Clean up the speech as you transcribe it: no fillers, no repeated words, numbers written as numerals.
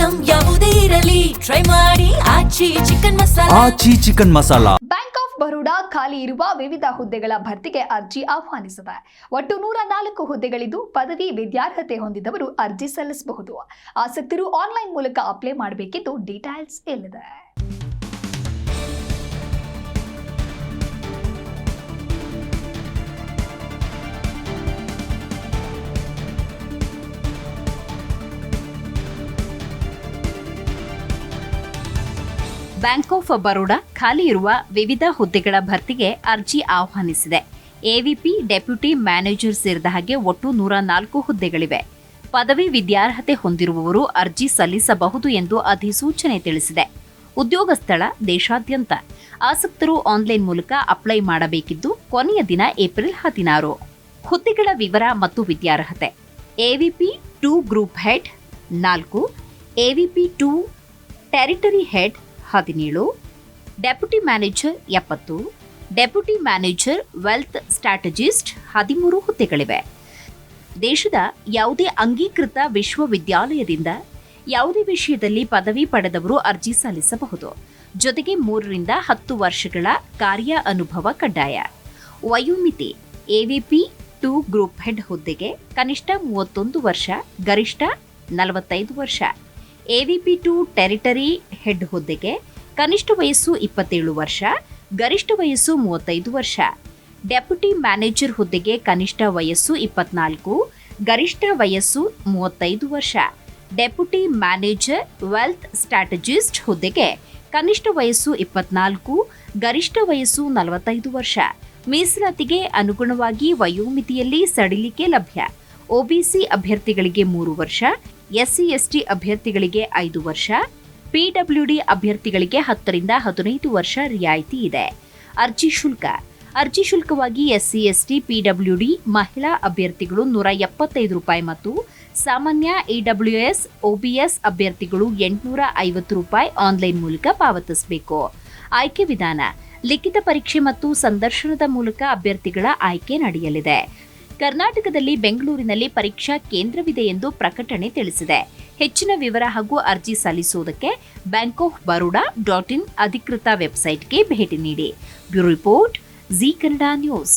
Item ಯಾವುದೇ ಇರಲಿ try ಮಾಡಿ Aachi chicken masala. Bank of Baroda ಖಾಲಿ ಇರುವ ವಿವಿಧ ಹುದ್ದೆಗಳ ಭರ್ತಿಗೆ ಅರ್ಜಿ ಆಹ್ವಾನಿಸಿದೆ. ಒಟ್ಟು 104 ಹುದ್ದೆಗಳಿದ್ದು ಪದವಿ ವಿದ್ಯಾರ್ಹತೆ ಹೊಂದಿದವರು ಅರ್ಜಿ ಸಲ್ಲಿಸಬಹುದು. ಆಸಕ್ತರು ಆನ್ಲೈನ್ ಮೂಲಕ ಅಪ್ಲೈ ಮಾಡಬೇಕಿದ್ದು ಡೀಟೇಲ್ಸ್ ಇಲ್ಲಿದೆ. ಬ್ಯಾಂಕ್ ಆಫ್ ಬರೋಡಾ ಖಾಲಿ ಇರುವ ವಿವಿಧ ಹುದ್ದೆಗಳ ಭರ್ತಿಗೆ ಅರ್ಜಿ ಆಹ್ವಾನಿಸಿದೆ. ಎವಿಪಿ, ಡೆಪ್ಯೂಟಿ ಮ್ಯಾನೇಜರ್ ಸೇರಿದ ಹಾಗೆ ಒಟ್ಟು 104 ಹುದ್ದೆಗಳಿವೆ. ಪದವಿ ವಿದ್ಯಾರ್ಹತೆ ಹೊಂದಿರುವವರು ಅರ್ಜಿ ಸಲ್ಲಿಸಬಹುದು ಎಂದು ಅಧಿಸೂಚನೆ ತಿಳಿಸಿದೆ. ಉದ್ಯೋಗ ಸ್ಥಳ ದೇಶಾದ್ಯಂತ. ಆಸಕ್ತರು ಆನ್ಲೈನ್ ಮೂಲಕ ಅಪ್ಲೈ ಮಾಡಬೇಕಿದ್ದು ಕೊನೆಯ ದಿನ ಏಪ್ರಿಲ್ 16. ಹುದ್ದೆಗಳ ವಿವರ ಮತ್ತು ವಿದ್ಯಾರ್ಹತೆ: ಎವಿಪಿ 2 group head 4, ಎವಿಪಿ 2 territory head 17, deputy manager 70, deputy manager wealth strategist 13 ಹುದ್ದೆಗಳಿವೆ. ದೇಶದ ಯಾವುದೇ ಅಂಗೀಕೃತ ವಿಶ್ವವಿದ್ಯಾಲಯದಿಂದ ಯಾವುದೇ ವಿಷಯದಲ್ಲಿ ಪದವಿ ಪಡೆದವರು ಅರ್ಜಿ ಸಲ್ಲಿಸಬಹುದು. ಜೊತೆಗೆ 3 ರಿಂದ 10 ವರ್ಷಗಳ ಕಾರ್ಯ ಅನುಭವ ಕಡ್ಡಾಯ. ವಯೋಮಿತಿ: ಎವಿಪಿ 2 ಗ್ರೂಪ್ ಹೆಡ್ ಹುದ್ದೆಗೆ ಕನಿಷ್ಠ 31 ವರ್ಷ, ಗರಿಷ್ಠ 45 ವರ್ಷ. ಎವಿಪಿ 2 ಟೆರಿಟರಿ ಹೆಡ್ ಹುದ್ದೆಗೆ ಕನಿಷ್ಠ ವಯಸ್ಸು 27 ವರ್ಷ, ಗರಿಷ್ಠ ವಯಸ್ಸು 35 ವರ್ಷ. ಡೆಪ್ಯೂಟಿ ಮ್ಯಾನೇಜರ್ ಹುದ್ದೆಗೆ ಕನಿಷ್ಠ ವಯಸ್ಸು 24, ಗರಿಷ್ಠ ವಯಸ್ಸು 35 ವರ್ಷ. ಡೆಪ್ಯೂಟಿ ಮ್ಯಾನೇಜರ್ ವೆಲ್ತ್ ಸ್ಟ್ರಾಟಜಿಸ್ಟ್ ಹುದ್ದೆಗೆ ಕನಿಷ್ಠ ವಯಸ್ಸು 24, ಗರಿಷ್ಠ ವಯಸ್ಸು 45 ವರ್ಷ. ಮೀಸಲಾತಿಗೆ ಅನುಗುಣವಾಗಿ ವಯೋಮಿತಿಯಲ್ಲಿ ಸಡಿಲಿಕೆ ಲಭ್ಯ. ಒಬಿಸಿ ಅಭ್ಯರ್ಥಿಗಳಿಗೆ 3 ವರ್ಷ, ಎಸ್ಸಿ ಎಸ್ಟಿ ಅಭ್ಯರ್ಥಿಗಳಿಗೆ 5 ವರ್ಷ, ಪಿಡಬ್ಲ್ಯೂಡಿ ಅಭ್ಯರ್ಥಿಗಳಿಗೆ 10 ರಿಂದ 15 ವರ್ಷ ರಿಯಾಯಿತಿ ಇದೆ. ಅರ್ಜಿ ಶುಲ್ಕ: ಅರ್ಜಿ ಶುಲ್ಕವಾಗಿ ಎಸ್ಸಿ ಎಸ್ಟಿ ಪಿಡಬ್ಲ್ಯೂಡಿ ಮಹಿಳಾ ಅಭ್ಯರ್ಥಿಗಳು ₹175 ಮತ್ತು ಸಾಮಾನ್ಯ ಇಡಬ್ಲ್ಯೂಎಸ್ ಒಬಿಎಸ್ ಅಭ್ಯರ್ಥಿಗಳು ₹850 ಆನ್ಲೈನ್ ಮೂಲಕ ಪಾವತಿಸಬೇಕು. ಆಯ್ಕೆ ವಿಧಾನ: ಲಿಖಿತ ಪರೀಕ್ಷೆ ಮತ್ತು ಸಂದರ್ಶನದ ಮೂಲಕ ಅಭ್ಯರ್ಥಿಗಳ ಆಯ್ಕೆ ನಡೆಯಲಿದೆ. ಕರ್ನಾಟಕದಲ್ಲಿ ಬೆಂಗಳೂರಿನಲ್ಲಿ ಪರೀಕ್ಷಾ ಕೇಂದ್ರವಿದೆ ಎಂದು ಪ್ರಕಟಣೆ ತಿಳಿಸಿದೆ. ಹೆಚ್ಚಿನ ವಿವರ ಹಾಗೂ ಅರ್ಜಿ ಸಲ್ಲಿಸುವುದಕ್ಕೆ bankofbaroda.in ಅಧಿಕೃತ ವೆಬ್ಸೈಟ್ಗೆ ಭೇಟಿ ನೀಡಿ. Bureau report, G Kannada news.